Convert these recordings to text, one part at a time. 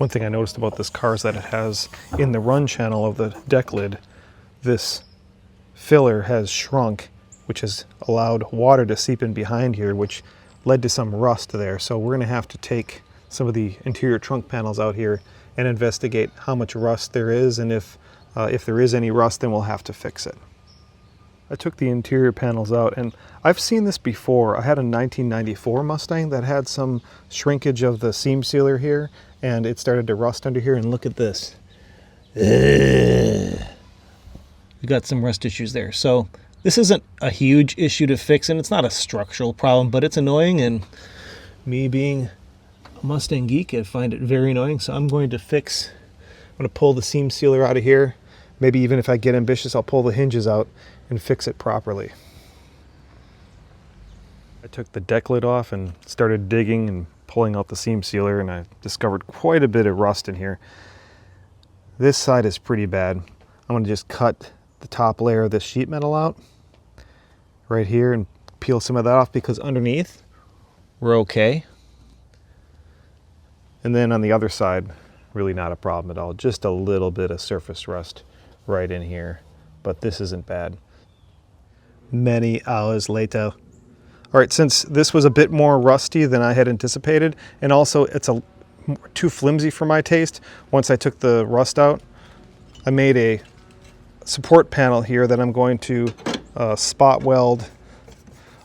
One thing I noticed about this car is that it has, in the run channel of the deck lid, this filler has shrunk, which has allowed water to seep in behind here, which led to some rust there. So we're going to have to take some of the interior trunk panels out here and investigate how much rust there is, and if there is any rust, then we'll have to fix it. I took the interior panels out, and I've seen this before. I had a 1994 Mustang that had some shrinkage of the seam sealer here, and it started to rust under here, and look at this. We got some rust issues there. So this isn't a huge issue to fix, and it's not a structural problem, but it's annoying, and me being a Mustang geek, I find it very annoying. So I'm going to pull the seam sealer out of here. Maybe even if I get ambitious, I'll pull the hinges out and fix it properly. I took the deck lid off and started digging and pulling out the seam sealer, and I discovered quite a bit of rust in here. This side is pretty bad. I'm going to just cut the top layer of this sheet metal out right here and peel some of that off, because underneath we're okay. And then on the other side, really not a problem at all. Just a little bit of surface rust right in here, but this isn't bad. Many hours later. All right, since this was a bit more rusty than I had anticipated, and also it's too flimsy for my taste, once I took the rust out, I made a support panel here that I'm going to spot weld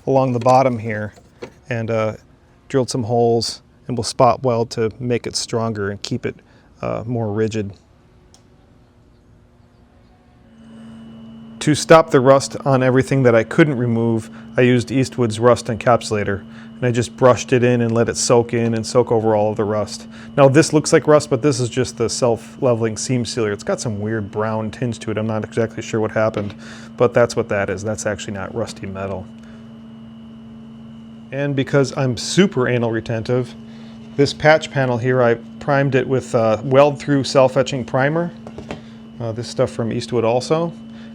along the bottom here, and drilled some holes, and we'll spot weld to make it stronger and keep it more rigid. To stop the rust on everything that I couldn't remove, I used Eastwood's rust encapsulator, and I just brushed it in and let it soak in and soak over all of the rust. Now this looks like rust, but this is just the self-leveling seam sealer. It's got some weird brown tinge to it. I'm not exactly sure what happened, but that's what that is. That's actually not rusty metal. And because I'm super anal retentive, this patch panel here, I primed it with Weld through self-etching primer. This stuff from Eastwood also.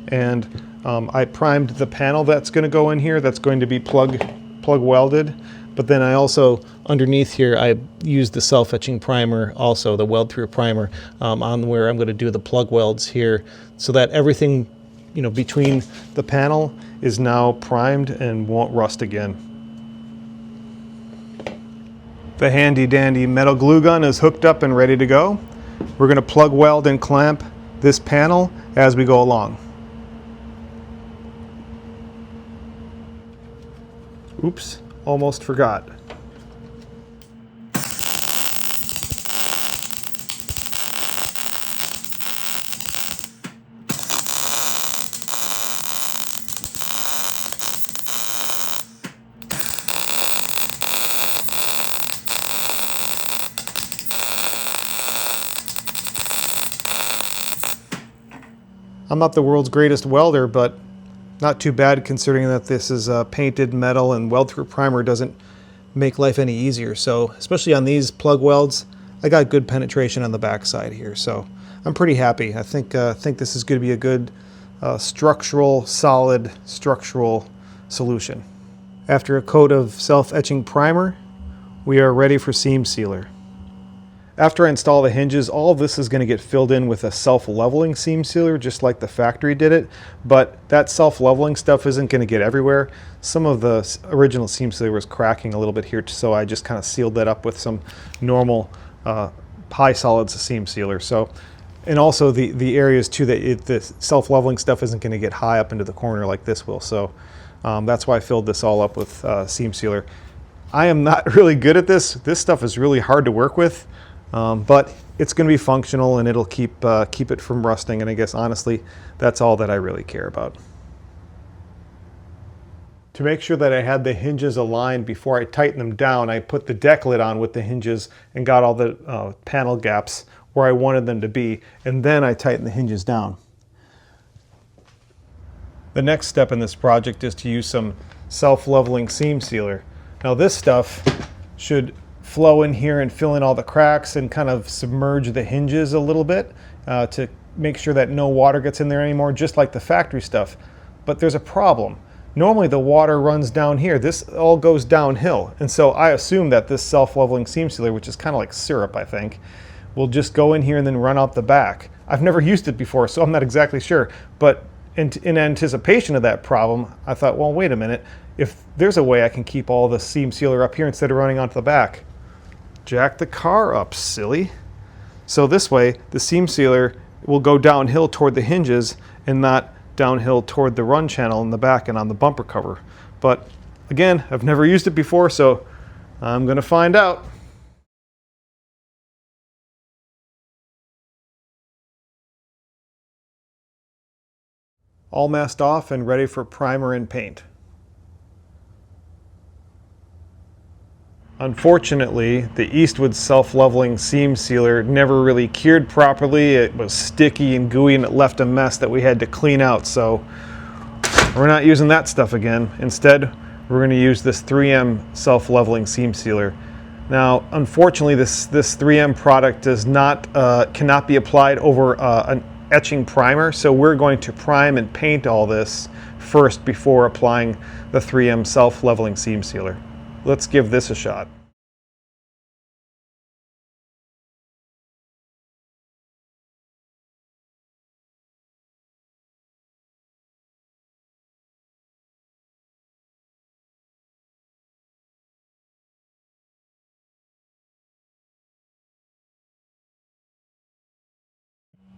And I primed the panel that's going to go in here, that's going to be plug welded. But then I also, underneath here, I used the self-etching primer, also the Weld through primer, on where I'm going to do the plug welds here, so that everything, you know, between the panel is now primed and won't rust again. The handy dandy metal glue gun is hooked up and ready to go. We're going to plug weld and clamp this panel as we go along. Oops, almost forgot. I'm not the world's greatest welder, but not too bad considering that this is painted metal, and weld through primer doesn't make life any easier. So especially on these plug welds, I got good penetration on the back side here. So I'm pretty happy. I think this is going to be a good solid structural solution. After a coat of self-etching primer, we are ready for seam sealer. After I install the hinges, all of this is going to get filled in with a self-leveling seam sealer, just like the factory did it. But that self-leveling stuff isn't going to get everywhere. Some of the original seam sealer was cracking a little bit here, so I just kind of sealed that up with some normal high solids seam sealer. So, and also the areas too that the self-leveling stuff isn't going to get high up into the corner like this will. So that's why I filled this all up with seam sealer. I am not really good at this. This stuff is really hard to work with. But it's going to be functional, and it'll keep it from rusting, and I guess honestly that's all that I really care about. To make sure that I had the hinges aligned before I tightened them down, I put the deck lid on with the hinges and got all the panel gaps where I wanted them to be, and then I tightened the hinges down. The next step in this project is to use some self-leveling seam sealer. Now this stuff should flow in here and fill in all the cracks and kind of submerge the hinges a little bit to make sure that no water gets in there anymore, just like the factory stuff. But there's a problem. Normally the water runs down here. This all goes downhill. And so I assume that this self-leveling seam sealer, which is kind of like syrup, I think, will just go in here and then run out the back. I've never used it before, so I'm not exactly sure. But in anticipation of that problem, I thought, well, wait a minute. If there's a way I can keep all the seam sealer up here instead of running onto the back. Jack the car up, silly. So this way, the seam sealer will go downhill toward the hinges and not downhill toward the run channel in the back and on the bumper cover. But again, I've never used it before, so I'm gonna find out. All masked off and ready for primer and paint. Unfortunately, the Eastwood self-leveling seam sealer never really cured properly. It was sticky and gooey and it left a mess that we had to clean out, so we're not using that stuff again. Instead, we're going to use this 3M self-leveling seam sealer. Now, unfortunately, this 3M product does not cannot be applied over an etching primer, so we're going to prime and paint all this first before applying the 3M self-leveling seam sealer. Let's give this a shot.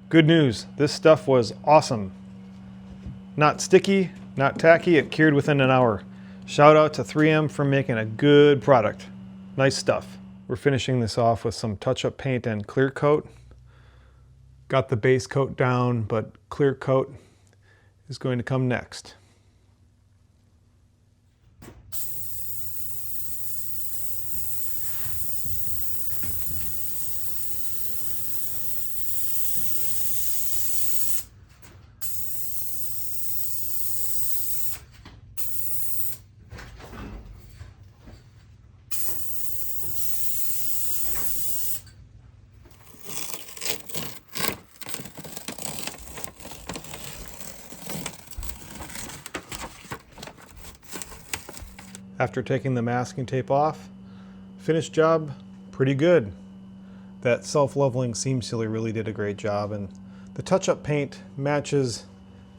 Good news, this stuff was awesome. Not sticky, not tacky, it cured within an hour. Shout out to 3M for making a good product. Nice stuff. We're finishing this off with some touch-up paint and clear coat. Got the base coat down, but clear coat is going to come next. After taking the masking tape off, finished job pretty good. That self-leveling seam sealer really did a great job, and the touch-up paint matches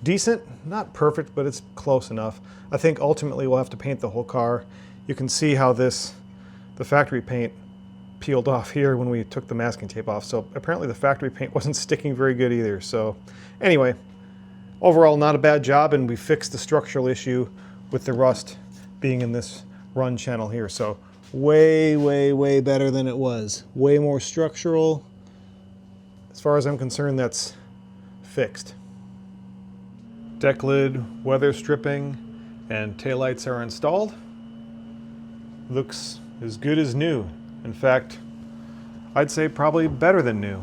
decent, not perfect, but it's close enough. I think ultimately we'll have to paint the whole car. You can see how the factory paint peeled off here when we took the masking tape off, so apparently the factory paint wasn't sticking very good either. So anyway, overall not a bad job, and we fixed the structural issue with the rust being in this run channel here. So way better than it was. Way more structural. As far as I'm concerned, that's fixed. Deck lid, weather stripping, and taillights are installed. Looks as good as new. In fact, I'd say probably better than new.